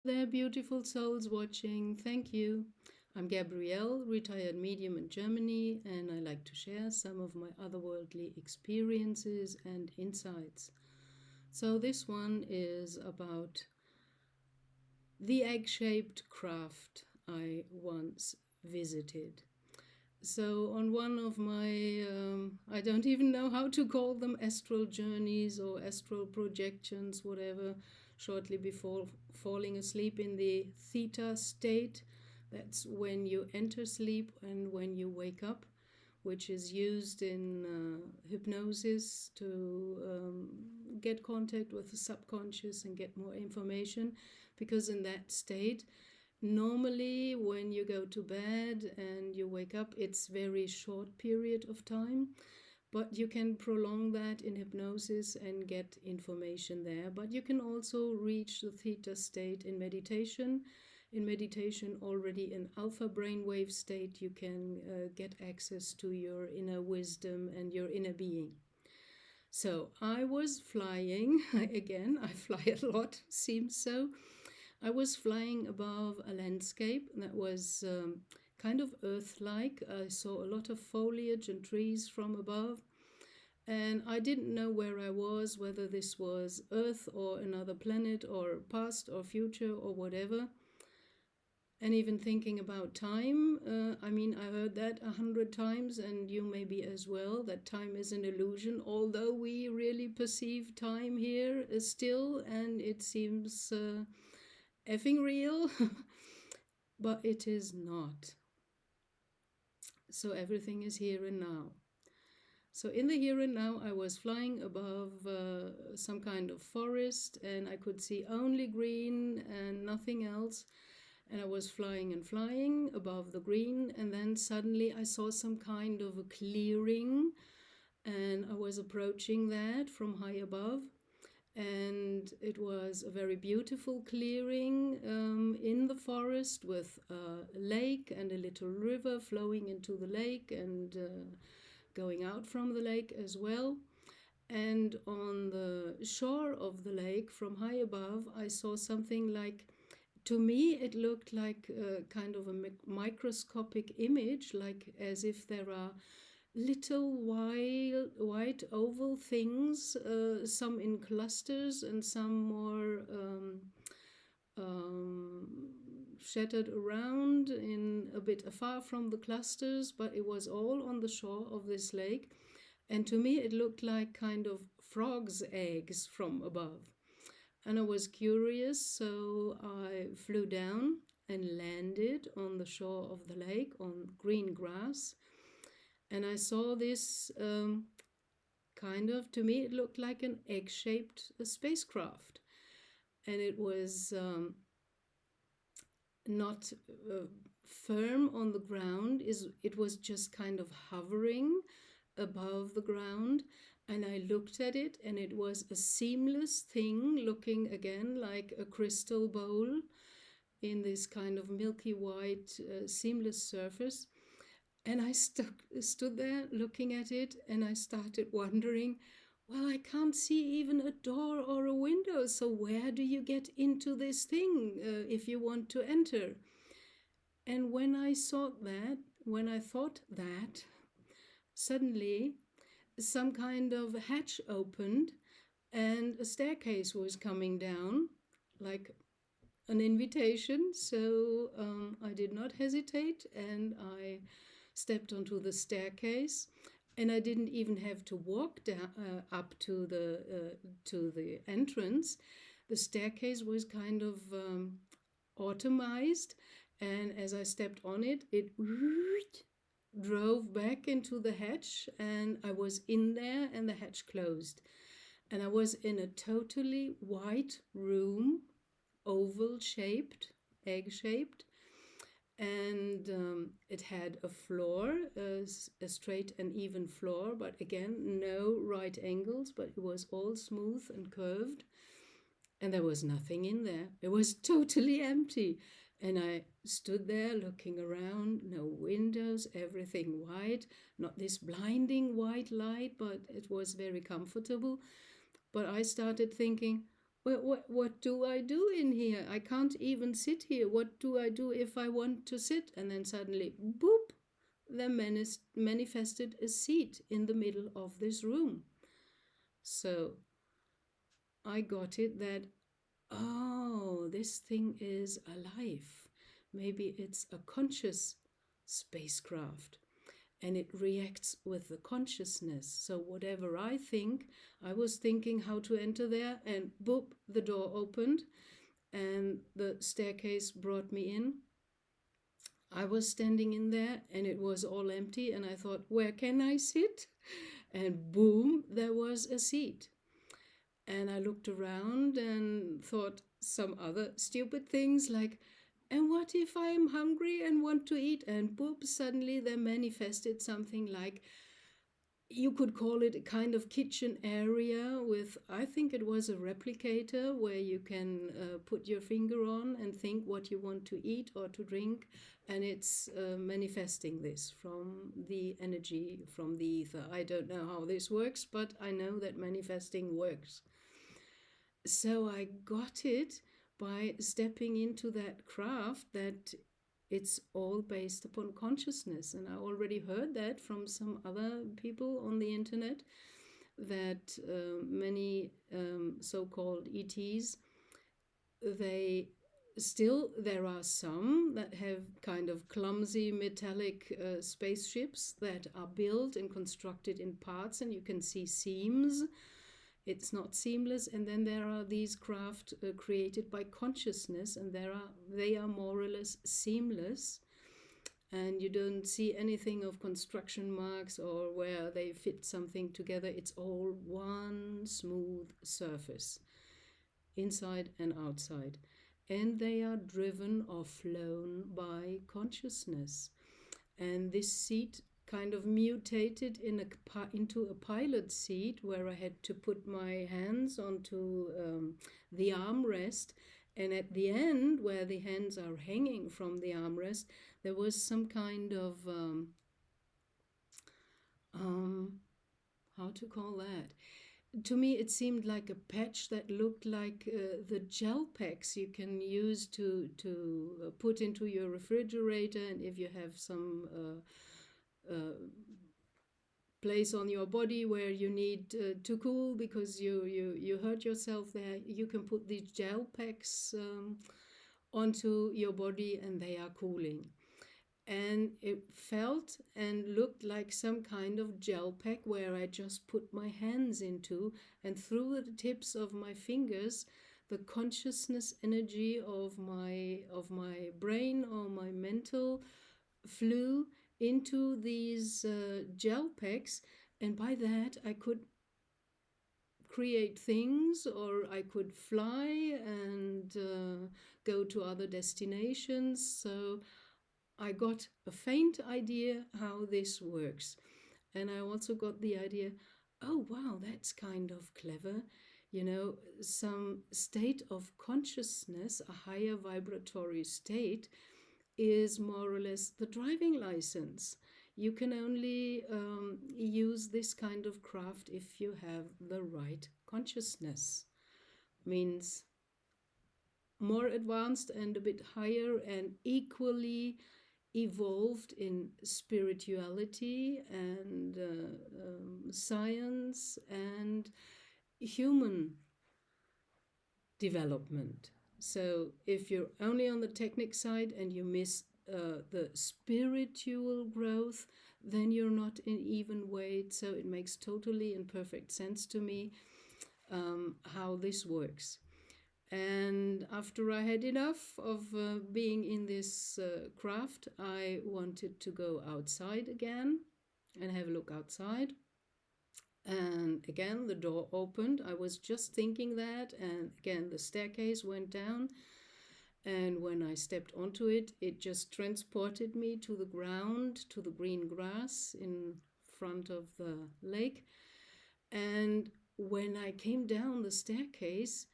There, beautiful souls watching. Thank you. I'm Gabrielle, retired medium in Germany, and I like to share some of my otherworldly experiences and insights. So, this one is about the egg shaped craft I once visited. So, on one of my, I don't even know how to call them, astral journeys or astral projections, whatever, shortly before falling asleep in the theta state. That's when you enter sleep and when you wake up, which is used in hypnosis to get contact with the subconscious and get more information. Because in that state, normally when you go to bed and you wake up, it's very short period of time, but you can prolong that in hypnosis and get information there. But you can also reach the theta state in meditation. In meditation, already in alpha brainwave state, you can get access to your inner wisdom and your inner being. So I was flying, again, I fly a lot, seems so. I was flying above a landscape that was kind of Earth-like. I saw a lot of foliage and trees from above, and I didn't know where I was, whether this was Earth or another planet or past or future or whatever. And even thinking about time, I mean, I heard that 100 times, and you maybe as well, that time is an illusion, although we really perceive time here still, and it seems effing real, but it is not. So everything is here and now. So in the here and now, I was flying above some kind of forest, and I could see only green and nothing else. And I was flying and flying above the green, and then suddenly I saw some kind of a clearing, and I was approaching that from high above. And it was a very beautiful clearing in the forest with a lake and a little river flowing into the lake and going out from the lake as well. And on the shore of the lake from high above, I saw something like, to me, it looked like kind of a microscopic image, like as if there are little white oval things, some in clusters and some more um, shattered around in a bit afar from the clusters, but it was all on the shore of this lake. And to me, it looked like kind of frogs' eggs from above. And I was curious, so I flew down and landed on the shore of the lake on green grass. And I saw this kind of, to me, it looked like an egg shaped spacecraft. And it was not firm on the ground, it was just kind of hovering above the ground. And I looked at it, and it was a seamless thing, looking again like a crystal bowl in this kind of milky white seamless surface. And I stood there looking at it, and I started wondering, well, I can't see even a door or a window, so where do you get into this thing if you want to enter? And when I thought that, suddenly some kind of hatch opened and a staircase was coming down, like an invitation. So I did not hesitate, and I stepped onto the staircase, and I didn't even have to walk down up to the entrance. The staircase was kind of automized, and as I stepped on it, it drove back into the hatch, and I was in there, and the hatch closed. And I was in a totally white room, oval shaped, egg shaped, and it had a floor, a straight and even floor, but again, no right angles, but it was all smooth and curved, and there was nothing in there. It was totally empty. And I stood there looking around, no windows, everything white, not this blinding white light, but it was very comfortable. But I started thinking, what do I do in here? I can't even sit here. What do I do if I want to sit? And then suddenly, boop, there manifested a seat in the middle of this room. So I got it that, oh, this thing is alive. Maybe it's a conscious spacecraft and it reacts with the consciousness. So, whatever I think, I was thinking how to enter there, and boop, the door opened and the staircase brought me in. I was standing in there and it was all empty, and I thought, where can I sit? And boom, there was a seat. And I looked around and thought some other stupid things like, and what if I'm hungry and want to eat? And boop, suddenly there manifested something like, you could call it a kind of kitchen area with, I think it was a replicator where you can put your finger on and think what you want to eat or to drink. And it's manifesting this from the energy, from the ether. I don't know how this works, but I know that manifesting works. So I got it by stepping into that craft, that it's all based upon consciousness. And I already heard that from some other people on the internet, that many so-called ETs, they still, there are some that have kind of clumsy metallic spaceships that are built and constructed in parts, and you can see seams. It's not seamless. And then there are these craft created by consciousness, and they are more or less seamless, and you don't see anything of construction marks or where they fit something together. It's all one smooth surface, inside and outside, and they are driven or flown by consciousness. And this seat kind of mutated into a pilot seat where I had to put my hands onto the armrest. And at the end, where the hands are hanging from the armrest, there was some kind of, how to call that? To me, it seemed like a patch that looked like the gel packs you can use to put into your refrigerator, and if you have some place on your body where you need to cool because you hurt yourself there, you can put these gel packs onto your body and they are cooling. And it felt and looked like some kind of gel pack where I just put my hands into, and through the tips of my fingers, the consciousness energy of my brain or my mental flew into these gel packs, and by that I could create things, or I could fly and go to other destinations. So I got a faint idea how this works. And I also got the idea, oh wow, that's kind of clever. You know, some state of consciousness, a higher vibratory state, is more or less the driving license. You can only use this kind of craft if you have the right consciousness. Means more advanced and a bit higher and equally evolved in spirituality and science and human development. So if you're only on the technic side and you miss the spiritual growth, then you're not in even weight. So it makes totally and perfect sense to me how this works. And after I had enough of being in this craft, I wanted to go outside again and have a look outside. And again, the door opened. I was just thinking that. And again, the staircase went down. And when I stepped onto it, it just transported me to the ground, to the green grass in front of the lake. And when I came down the staircase,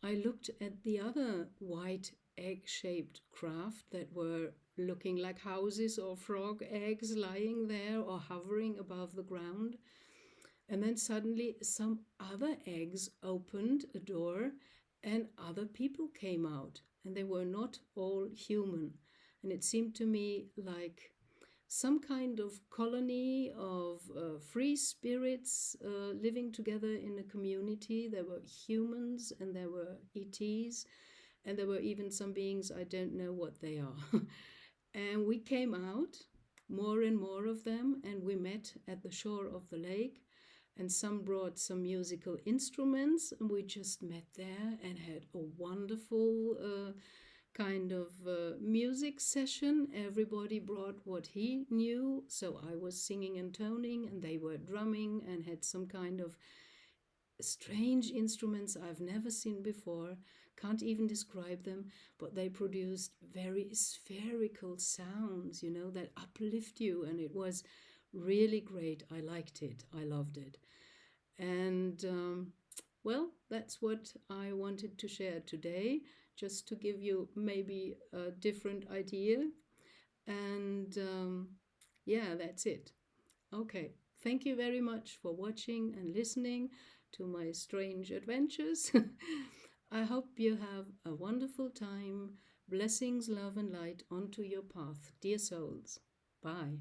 I looked at the other white egg-shaped craft that were looking like houses or frog eggs lying there or hovering above the ground. And then suddenly some other eggs opened a door and other people came out, and they were not all human. And it seemed to me like some kind of colony of free spirits living together in a community. There were humans and there were ETs, and there were even some beings I don't know what they are. And we came out, more and more of them, and we met at the shore of the lake. And some brought some musical instruments, and we just met there and had a wonderful kind of music session. Everybody brought what he knew. So I was singing and toning, and they were drumming and had some kind of strange instruments I've never seen before. Can't even describe them, but they produced very spherical sounds, that uplift you. And it was really great. I liked it. I loved it. And well, that's what I wanted to share today, just to give you maybe a different idea. And yeah, that's it. Okay. Thank you very much for watching and listening to my strange adventures. I hope you have a wonderful time. Blessings, love, and light onto your path, dear souls. Bye.